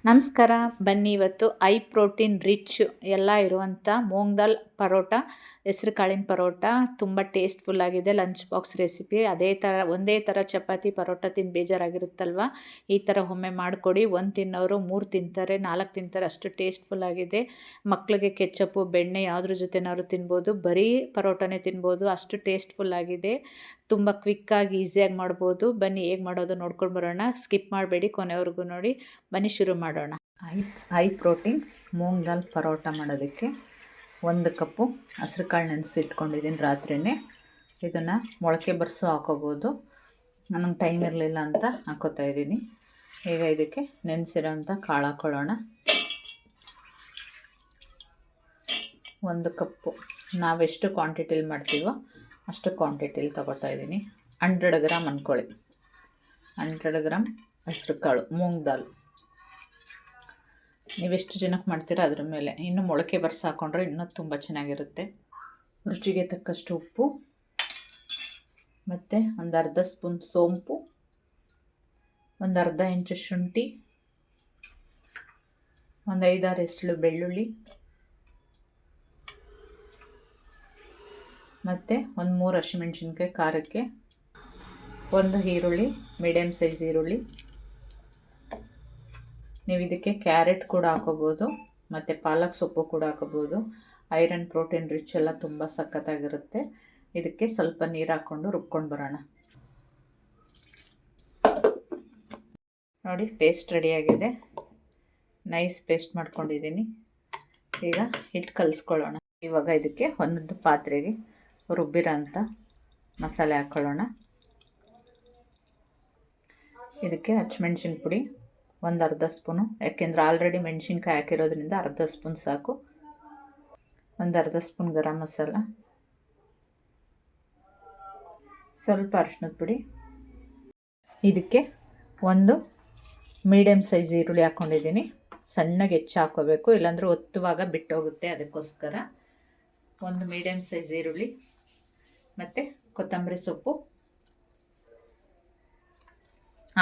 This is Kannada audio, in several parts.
ನಮಸ್ಕಾರ. ಬನ್ನಿ ಇವತ್ತು ಐ ಪ್ರೋಟೀನ್ ರಿಚ್ ಎಲ್ಲ ಇರುವಂಥ ಮೂಂಗ್ ದಾಲ್ ಪರೋಟ, ಹೆಸರು ಕಾಳಿನ ಪರೋಟ ತುಂಬ ಟೇಸ್ಟ್ಫುಲ್ ಆಗಿದೆ. Lunch box recipe. ಒಂದೇ ಥರ ಚಪಾತಿ ಪರೋಟ ತಿಂದು ಬೇಜಾರಾಗಿರುತ್ತಲ್ವ, ಈ ಥರ ಒಮ್ಮೆ ಮಾಡಿಕೊಡಿ. 1 ತಿನ್ನೋರು 3 ತಿಂತಾರೆ, 4 ತಿಂತಾರೆ, ಅಷ್ಟು ಟೇಸ್ಟ್ಫುಲ್ ಆಗಿದೆ. ಮಕ್ಕಳಿಗೆ ಕೆಚ್ಚಪ್ಪು ಬೆಣ್ಣೆ ಯಾವುದ್ರ ಜೊತೆನಾದ್ರು ತಿನ್ಬೋದು, ಬರೀ ಪರೋಟನೇ ತಿನ್ಬೋದು, ಅಷ್ಟು ಟೇಸ್ಟ್ಫುಲ್ ಆಗಿದೆ. ತುಂಬ ಕ್ವಿಕ್ಕಾಗಿ ಈಸಿಯಾಗಿ ಮಾಡ್ಬೋದು. ಬನ್ನಿ ಹೇಗೆ ಮಾಡೋದು ನೋಡ್ಕೊಂಡು ಬರೋಣ. ಸ್ಕಿಪ್ ಮಾಡಬೇಡಿ, ಕೊನೆವರೆಗೂ ನೋಡಿ. ಬನ್ನಿ ಶುರು ಮಾಡೋಣ. ಐ ಪ್ರೋಟೀನ್ ಮೂಂಗ್ ದಾಲ್ ಪರೋಟ ಮಾಡೋದಕ್ಕೆ 1 ಕಪ್ಪು ಹಸ್ರು ಕಾಳು ನೆನೆಸಿ ಇಟ್ಕೊಂಡಿದ್ದೀನಿ ರಾತ್ರಿಯೇ. ಇದನ್ನು ಮೊಳಕೆ ಬರ್ಸು ಹಾಕೋಬೋದು. ನನಗೆ ಟೈಮ್ ಇರಲಿಲ್ಲ ಅಂತ ಹಾಕೋತಾ ಇದ್ದೀನಿ. ಈಗ ಇದಕ್ಕೆ ನೆನೆಸಿರೋಂಥ ಕಾಳು ಹಾಕ್ಕೊಳ್ಳೋಣ. 1 ಕಪ್ಪು ನಾವೆಷ್ಟು ಕ್ವಾಂಟಿಟಿಲಿ ಮಾಡ್ತೀವೋ ಅಷ್ಟು ಕ್ವಾಂಟಿಟಿಲಿ ತೊಗೊಳ್ತಾ ಇದ್ದೀನಿ. 100 ಗ್ರಾಮ್ ಅಂದ್ಕೊಳ್ಳಿ. 100 ಗ್ರಾಮ್ ಹಸ್ರು ಕಾಳು ಮೂಂಗ್ ದಾಲ್. ನೀವೆಷ್ಟು ಜನಕ್ಕೆ ಮಾಡ್ತೀರಾ ಅದ್ರ ಮೇಲೆ. ಇನ್ನು ಮೊಳಕೆ ಬರ್ಸಿ ಹಾಕ್ಕೊಂಡ್ರೆ ಇನ್ನೂ ತುಂಬ ಚೆನ್ನಾಗಿರುತ್ತೆ. ರುಚಿಗೆ ತಕ್ಕಷ್ಟು ಉಪ್ಪು ಮತ್ತು ಒಂದು ಅರ್ಧ ಸ್ಪೂನ್ ಸೋಂಪು, ಒಂದು ಅರ್ಧ ಇಂಚು ಶುಂಠಿ, ಒಂದು 5-6 ಎಸಳು ಬೆಳ್ಳುಳ್ಳಿ ಮತ್ತು ಒಂದು 3 ಹಸಿಮೆಣ್ಸಿನ್ಕಾಯಿ ಖಾರಕ್ಕೆ, ಒಂದು ಈರುಳ್ಳಿ, ಮೀಡಿಯಮ್ ಸೈಜ್ ಈರುಳ್ಳಿ. ನೀವು ಇದಕ್ಕೆ ಕ್ಯಾರೆಟ್ ಕೂಡ ಹಾಕೋಬೋದು ಮತ್ತು ಪಾಲಕ್ ಸೊಪ್ಪು ಕೂಡ ಹಾಕೋಬೋದು. ಐರನ್ ಪ್ರೋಟೀನ್ ರಿಚ್ ಎಲ್ಲ ತುಂಬ ಸಖತ್ತಾಗಿರುತ್ತೆ. ಇದಕ್ಕೆ ಸ್ವಲ್ಪ ನೀರು ಹಾಕ್ಕೊಂಡು ರುಬ್ಕೊಂಡು ಬರೋಣ. ನೋಡಿ, ಪೇಸ್ಟ್ ರೆಡಿಯಾಗಿದೆ. ನೈಸ್ ಪೇಸ್ಟ್ ಮಾಡ್ಕೊಂಡಿದ್ದೀನಿ. ಈಗ ಹಿಟ್ಟು ಕಲಿಸ್ಕೊಳ್ಳೋಣ. ಇವಾಗ ಇದಕ್ಕೆ ಒಂದು ಪಾತ್ರೆಗೆ ರುಬ್ಬಿರೋ ಅಂಥ ಮಸಾಲೆ ಹಾಕ್ಕೊಳ್ಳೋಣ. ಇದಕ್ಕೆ ಹಸಿಮೆಣ್ಸಿನ ಪುಡಿ ಒಂದು ಅರ್ಧ ಸ್ಪೂನು, ಯಾಕೆಂದರೆ ಆಲ್ರೆಡಿ ಮೆಣಸಿನ್ಕಾಯಿ ಹಾಕಿರೋದ್ರಿಂದ ಅರ್ಧ ಸ್ಪೂನ್ ಸಾಕು. ಒಂದು ಅರ್ಧ ಸ್ಪೂನ್ ಗರಂ ಮಸಾಲ, ಸ್ವಲ್ಪ ಅರಿಶಿನದ ಪುಡಿ. ಇದಕ್ಕೆ ಒಂದು ಮೀಡಿಯಮ್ ಸೈಜ್ ಈರುಳ್ಳಿ ಹಾಕ್ಕೊಂಡಿದ್ದೀನಿ. ಸಣ್ಣಗೆ ಹೆಚ್ಚು ಹಾಕೋಬೇಕು, ಇಲ್ಲಾಂದರೆ ಒತ್ತುವಾಗ ಬಿಟ್ಟೋಗುತ್ತೆ. ಅದಕ್ಕೋಸ್ಕರ ಒಂದು ಮೀಡಿಯಮ್ ಸೈಜ್ ಈರುಳ್ಳಿ ಮತ್ತು ಕೊತ್ತಂಬರಿ ಸೊಪ್ಪು.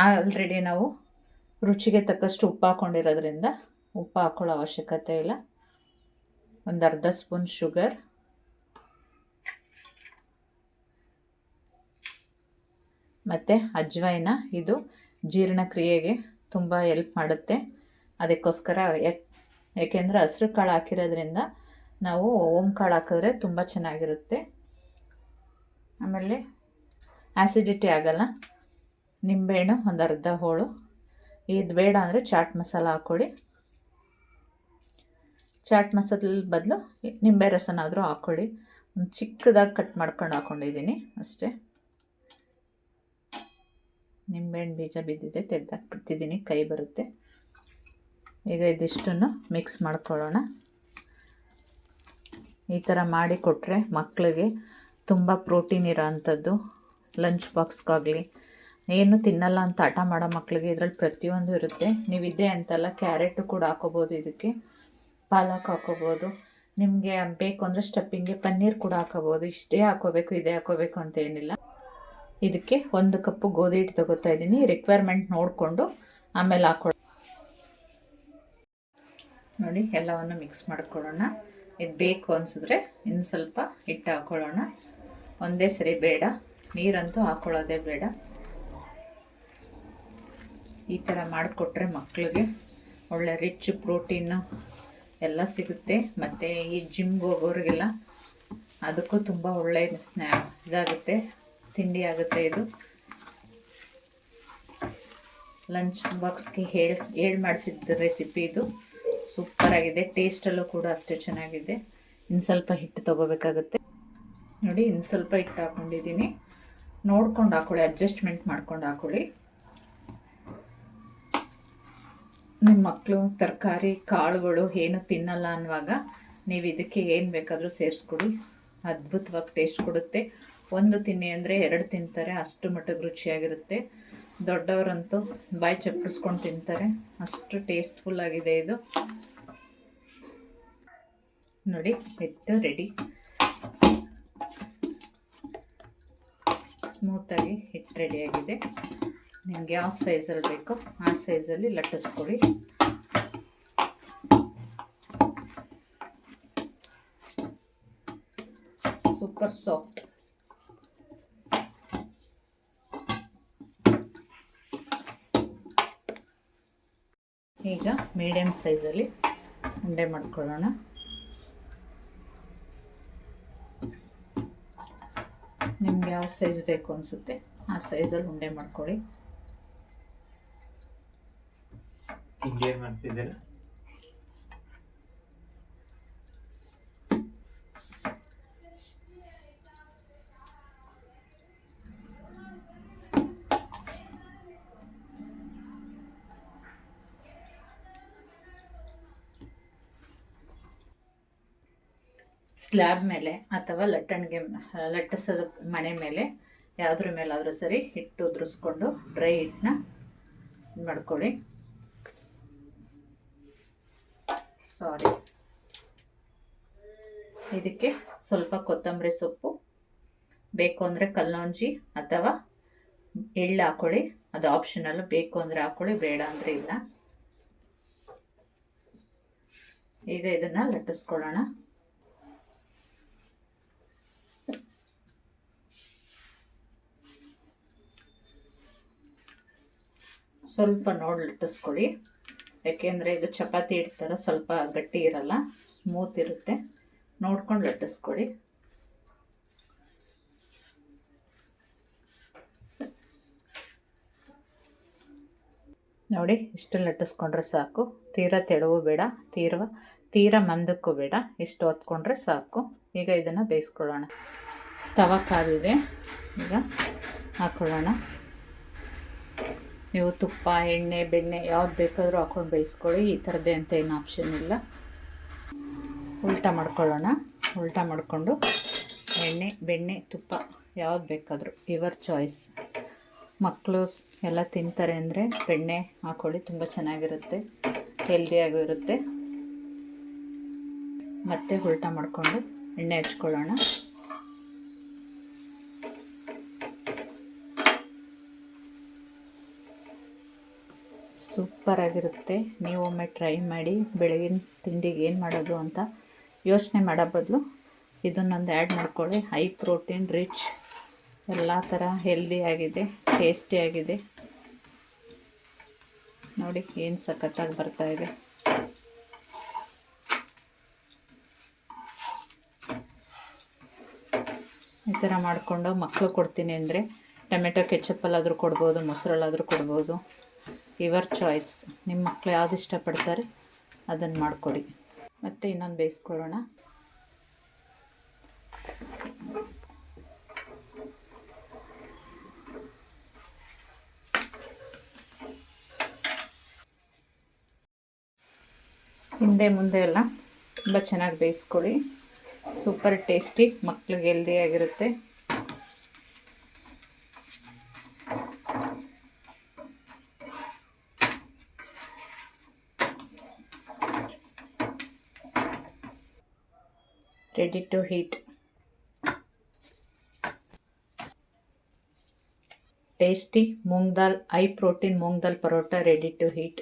ಆಲ್ರೆಡಿ ನಾವು ರುಚಿಗೆ ತಕ್ಕಷ್ಟು ಉಪ್ಪು ಹಾಕ್ಕೊಂಡಿರೋದ್ರಿಂದ ಉಪ್ಪು ಹಾಕ್ಕೊಳ್ಳೋ ಅವಶ್ಯಕತೆ ಇಲ್ಲ. ಒಂದು ಅರ್ಧ ಸ್ಪೂನ್ ಶುಗರ್, ಮತ್ತು ಅಜ್ವೈನ. ಇದು ಜೀರ್ಣಕ್ರಿಯೆಗೆ ತುಂಬ ಹೆಲ್ಪ್ ಮಾಡುತ್ತೆ. ಅದಕ್ಕೋಸ್ಕರ ಯಾಕೆಂದರೆ ಹಸ್ರು ಕಾಳು ಹಾಕಿರೋದ್ರಿಂದ ನಾವು ಓಂಕಾಳು ಹಾಕಿದ್ರೆ ತುಂಬ ಚೆನ್ನಾಗಿರುತ್ತೆ. ಆಮೇಲೆ ಆ್ಯಸಿಡಿಟಿ ಆಗೋಲ್ಲ. ನಿಂಬೆಹಣ್ಣು ಒಂದು ಅರ್ಧ ಹೋಳು. ಇದು ಬೇಡ ಅಂದರೆ ಚಾಟ್ ಮಸಾಲ ಹಾಕ್ಕೊಳ್ಳಿ. ಚಾಟ್ ಮಸಾಲ ಬದಲು ನಿಂಬೆ ರಸನಾದರೂ ಹಾಕ್ಕೊಳ್ಳಿ. ಒಂದು ಚಿಕ್ಕದಾಗಿ ಕಟ್ ಮಾಡ್ಕೊಂಡು ಹಾಕ್ಕೊಂಡಿದ್ದೀನಿ ಅಷ್ಟೇ. ನಿಂಬೆಹಣ್ಣು ಬೀಜ ಬಿದ್ದಿದೆ, ತೆಗೆದಾಕ್ಬಿಡ್ತಿದ್ದೀನಿ, ಕೈ ಬರುತ್ತೆ. ಈಗ ಇದಿಷ್ಟನ್ನು ಮಿಕ್ಸ್ ಮಾಡ್ಕೊಳ್ಳೋಣ. ಈ ಥರ ಮಾಡಿ ಕೊಟ್ಟರೆ ಮಕ್ಕಳಿಗೆ ತುಂಬ ಪ್ರೋಟೀನ್ ಇರೋ ಅಂಥದ್ದು. ಲಂಚ್ ಬಾಕ್ಸ್ಗಾಗಲಿ, ಏನು ತಿನ್ನಲ್ಲ ಅಂತ ಹಠ ಮಾಡೋ ಮಕ್ಕಳಿಗೆ ಇದರಲ್ಲಿ ಪ್ರತಿಯೊಂದು ಇರುತ್ತೆ. ನೀವು ಇದೆ ಅಂತಲ್ಲ, ಕ್ಯಾರೆಟು ಕೂಡ ಹಾಕೋಬೋದು, ಇದಕ್ಕೆ ಪಾಲಕ್ ಹಾಕೋಬೋದು. ನಿಮಗೆ ಬೇಕು ಅಂದರೆ ಸ್ಟಫಿಂಗ್ಗೆ ಪನ್ನೀರ್ ಕೂಡ ಹಾಕೋಬೋದು. ಇಷ್ಟೇ ಹಾಕೋಬೇಕು, ಇದೇ ಹಾಕೋಬೇಕು ಅಂತ ಏನಿಲ್ಲ. ಇದಕ್ಕೆ 1 ಕಪ್ಪು ಗೋಧಿ ಹಿಟ್ಟು ತೊಗೋತಾ ಇದ್ದೀನಿ. ರಿಕ್ವೈರ್ಮೆಂಟ್ ನೋಡಿಕೊಂಡು ಆಮೇಲೆ ಹಾಕೊಳ್ಳಿ. ನೋಡಿ, ಎಲ್ಲವನ್ನು ಮಿಕ್ಸ್ ಮಾಡ್ಕೊಳ್ಳೋಣ. ಇದು ಬೇಕು ಅನಿಸಿದ್ರೆ ಇನ್ನು ಸ್ವಲ್ಪ ಹಿಟ್ಟು ಹಾಕ್ಕೊಳ್ಳೋಣ. ಒಂದೇ ಸರಿ ಬೇಡ, ನೀರಂತೂ ಹಾಕ್ಕೊಳ್ಳೋದೇ ಬೇಡ. ಈ ಥರ ಮಾಡಿಕೊಟ್ರೆ ಮಕ್ಕಳಿಗೆ ಒಳ್ಳೆ ರಿಚ್ ಪ್ರೋಟೀನು ಎಲ್ಲ ಸಿಗುತ್ತೆ. ಮತ್ತು ಈ ಜಿಮ್ಗೆ ಹೋಗೋರಿಗೆಲ್ಲ ಅದಕ್ಕೂ ತುಂಬ ಒಳ್ಳೆ ಇದಾಗುತ್ತೆ, ತಿಂಡಿ ಆಗುತ್ತೆ. ಇದು ಲಂಚ್ ಬಾಕ್ಸ್ಗೆ ಹೇಳಿ ಮಾಡಿಸಿದ್ದ ರೆಸಿಪಿ ಇದು. ಸೂಪರಾಗಿದೆ. ಟೇಸ್ಟಲ್ಲೂ ಕೂಡ ಅಷ್ಟೇ ಚೆನ್ನಾಗಿದೆ. ಇನ್ನು ಸ್ವಲ್ಪ ಹಿಟ್ಟು ತೊಗೋಬೇಕಾಗುತ್ತೆ. ನೋಡಿ, ಇನ್ನು ಸ್ವಲ್ಪ ಹಿಟ್ಟು ಹಾಕ್ಕೊಂಡಿದ್ದೀನಿ. ನೋಡ್ಕೊಂಡು ಹಾಕ್ಕೊಳ್ಳಿ, ಅಡ್ಜಸ್ಟ್ಮೆಂಟ್ ಮಾಡ್ಕೊಂಡು ಹಾಕ್ಕೊಳ್ಳಿ. ನಿಮ್ಮ ಮಕ್ಕಳು ತರಕಾರಿ ಕಾಳುಗಳು ಏನು ತಿನ್ನಲ್ಲ ಅನ್ನುವಾಗ ನೀವು ಇದಕ್ಕೆ ಏನು ಬೇಕಾದರೂ ಸೇರಿಸ್ಕೊಡಿ. ಅದ್ಭುತವಾಗಿ ಟೇಸ್ಟ್ ಕೊಡುತ್ತೆ. 1 ತಿನ್ನಿ ಅಂದರೆ 2 ತಿಂತಾರೆ, ಅಷ್ಟು ಮಟ್ಟಿಗೆ ರುಚಿಯಾಗಿರುತ್ತೆ. ದೊಡ್ಡವರಂತೂ ಬಾಯಿ ಚಪ್ಪರಿಸ್ಕೊಂಡು ತಿಂತಾರೆ, ಅಷ್ಟು ಟೇಸ್ಟ್ಫುಲ್ ಆಗಿದೆ ಇದು. ನೋಡಿ, ಹಿಟ್ಟು ರೆಡಿ. ಸ್ಮೂತಾಗಿ ಹಿಟ್ಟು ರೆಡಿಯಾಗಿದೆ. ನಿಮ್ಗೆ ಯಾವ ಸೈಜಲ್ಲಿ ಬೇಕೋ ಆ ಸೈಜಲ್ಲಿ ಲಟ್ಟಿಸ್ಕೊಳ್ಳಿ. Super soft. ಈಗ ಮೀಡಿಯಮ್ ಸೈಜಲ್ಲಿ ಉಂಡೆ ಮಾಡ್ಕೊಳ್ಳೋಣ. ನಿಮ್ಗೆ ಯಾವ ಸೈಜ್ ಬೇಕು ಅನಿಸುತ್ತೆ ಆ ಸೈಜಲ್ಲಿ ಉಂಡೆ ಮಾಡ್ಕೊಳ್ಳಿ. ಸ್ಲ್ಯಾಬ್ ಮೇಲೆ ಅಥವಾ ಲಟ್ಟಿಸದ ಮಣೆ ಮೇಲೆ ಯಾವುದ್ರ ಮೇಲಾದರೂ ಸರಿ ಹಿಟ್ಟು ಉದುರಿಸ್ಕೊಂಡು ಡ್ರೈ ಹಿಟ್ಟನ್ನ ಮಾಡ್ಕೊಳ್ಳಿ. ಇದಕ್ಕೆ ಸ್ವಲ್ಪ ಕೊತ್ತಂಬರಿ ಸೊಪ್ಪು, ಬೇಕು ಅಂದರೆ ಕಲ್ಲೊಂಜಿ ಅಥವಾ ಎಳ್ಳು ಹಾಕೊಳ್ಳಿ, ಅದು ಆಪ್ಷನಲ್. ಬೇಕು ಅಂದರೆ ಹಾಕೊಳ್ಳಿ, ಬೇಡ ಅಂದರೆ ಇಲ್ಲ. ಈಗ ಇದನ್ನು ಲಟ್ಟಿಸ್ಕೊಳ್ಳೋಣ. ಸ್ವಲ್ಪ ನೋಡಿ ಲಟ್ಟಿಸ್ಕೊಳ್ಳಿ, ಯಾಕೆಂದರೆ ಇದು ಚಪಾತಿ ಹಿಟ್ಟು ಸ್ವಲ್ಪ ಗಟ್ಟಿ ಇರಲ್ಲ, ಸ್ಮೂತ್ ಇರುತ್ತೆ. ನೋಡ್ಕೊಂಡು ಲಟ್ಟಿಸ್ಕೊಳ್ಳಿ. ನೋಡಿ, ಇಷ್ಟು ಲಟ್ಟಿಸ್ಕೊಂಡ್ರೆ ಸಾಕು. ತೀರಾ ತೆಳುವು ಬೇಡ, ತೀರಾ ಮಂದಕ್ಕೂ ಬೇಡ, ಇಷ್ಟು ಹೊತ್ಕೊಂಡ್ರೆ ಸಾಕು. ಈಗ ಇದನ್ನು ಬೇಯಿಸ್ಕೊಳ್ಳೋಣ. ತವ ಕಾದಿದೆ, ಈಗ ಹಾಕ್ಕೊಳ್ಳೋಣ. ನೀವು ತುಪ್ಪ, ಎಣ್ಣೆ, ಬೆಣ್ಣೆ ಯಾವ್ದು ಬೇಕಾದರೂ ಹಾಕ್ಕೊಂಡು ಬೇಯಿಸ್ಕೊಳ್ಳಿ. ಈ ಥರದ್ದೇ ಅಂತ ಏನು ಆಪ್ಷನ್ ಇಲ್ಲ. ಉಲ್ಟಾ ಮಾಡ್ಕೊಳ್ಳೋಣ. ಉಲ್ಟಾ ಮಾಡಿಕೊಂಡು ಎಣ್ಣೆ, ಬೆಣ್ಣೆ, ತುಪ್ಪ ಯಾವ್ದು ಬೇಕಾದರೂ ಯುವರ್ ಚಾಯ್ಸ್. ಮಕ್ಕಳು ಎಲ್ಲ ತಿಂತಾರೆ ಅಂದರೆ ಬೆಣ್ಣೆ ಹಾಕ್ಕೊಳ್ಳಿ, ತುಂಬ ಚೆನ್ನಾಗಿರುತ್ತೆ, ಹೆಲ್ದಿಯಾಗೂ ಇರುತ್ತೆ. ಮತ್ತೆ ಉಲ್ಟಾ ಮಾಡಿಕೊಂಡು ಎಣ್ಣೆ ಹಚ್ಕೊಳ್ಳೋಣ. ಸೂಪರಾಗಿರುತ್ತೆ. ನೀವು ಒಮ್ಮೆ ಟ್ರೈ ಮಾಡಿ. ಬೆಳಗಿನ ತಿಂಡಿಗೆ ಏನು ಮಾಡೋದು ಅಂತ ಯೋಚನೆ ಮಾಡೋ ಬದಲು ಇದನ್ನೊಂದು ಆ್ಯಡ್ ಮಾಡ್ಕೊಳ್ಳಿ. ಹೈ ಪ್ರೋಟೀನ್ ರಿಚ್, ಎಲ್ಲ ಥರ ಹೆಲ್ದಿಯಾಗಿದೆ, ಟೇಸ್ಟಿಯಾಗಿದೆ. ನೋಡಿ ಏನು ಸಖತ್ತಾಗಿ ಬರ್ತಾಯಿದೆ. ಈ ಥರ ಮಾಡಿಕೊಂಡು ಮಕ್ಕಳು ಕೊಡ್ತೀನಿ ಅಂದರೆ ಟೊಮೆಟೊ ಕೆಚಪ್ಪಲ್ಲಾದರೂ ಕೊಡ್ಬೋದು, ಮೊಸರಲ್ಲಾದರೂ ಕೊಡ್ಬೋದು. Your choice. ನಿಮ್ಮ ಮಕ್ಕಳು ಯಾವ್ದು ಇಷ್ಟಪಡ್ತಾರೆ ಅದನ್ನು ಮಾಡಿಕೊಡಿ. ಮತ್ತು ಇನ್ನೊಂದು ಬೇಯಿಸ್ಕೊಳ್ಳೋಣ. ಹಿಂದೆ ಮುಂದೆ ಎಲ್ಲ ತುಂಬ ಚೆನ್ನಾಗಿ ಬೇಯಿಸ್ಕೊಳ್ಳಿ. ಸೂಪರ್ ಟೇಸ್ಟಿ, ಮಕ್ಕಳಿಗೆ ಹೆಲ್ದಿಯಾಗಿರುತ್ತೆ. ready to heat. Tasty moong dal, high protein moong dal parota ready to heat.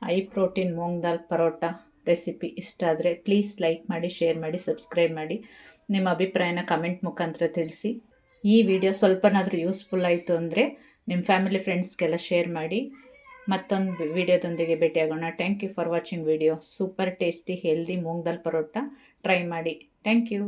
High protein moong dal parota recipe ಇಷ್ಟ ಆದರೆ ಪ್ಲೀಸ್ ಲೈಕ್ ಮಾಡಿ, ಶೇರ್ ಮಾಡಿ, ಸಬ್ಸ್ಕ್ರೈಬ್ ಮಾಡಿ. ನಿಮ್ಮ ಅಭಿಪ್ರಾಯನ ಕಮೆಂಟ್ ಮುಖಾಂತರ ತಿಳಿಸಿ. ಈ ವಿಡಿಯೋ ಸ್ವಲ್ಪನಾದರೂ ಯೂಸ್ಫುಲ್ ಆಯಿತು ಅಂದರೆ ನಿಮ್ಮ ಫ್ಯಾಮಿಲಿ ಫ್ರೆಂಡ್ಸ್ಗೆಲ್ಲ ಶೇರ್ ಮಾಡಿ. ಮತ್ತೊಂದು ವಿಡಿಯೋದೊಂದಿಗೆ ಭೇಟಿಯಾಗೋಣ. Thank you for watching video. Super tasty healthy moong dal paratha try ಮಾಡಿ. Thank you.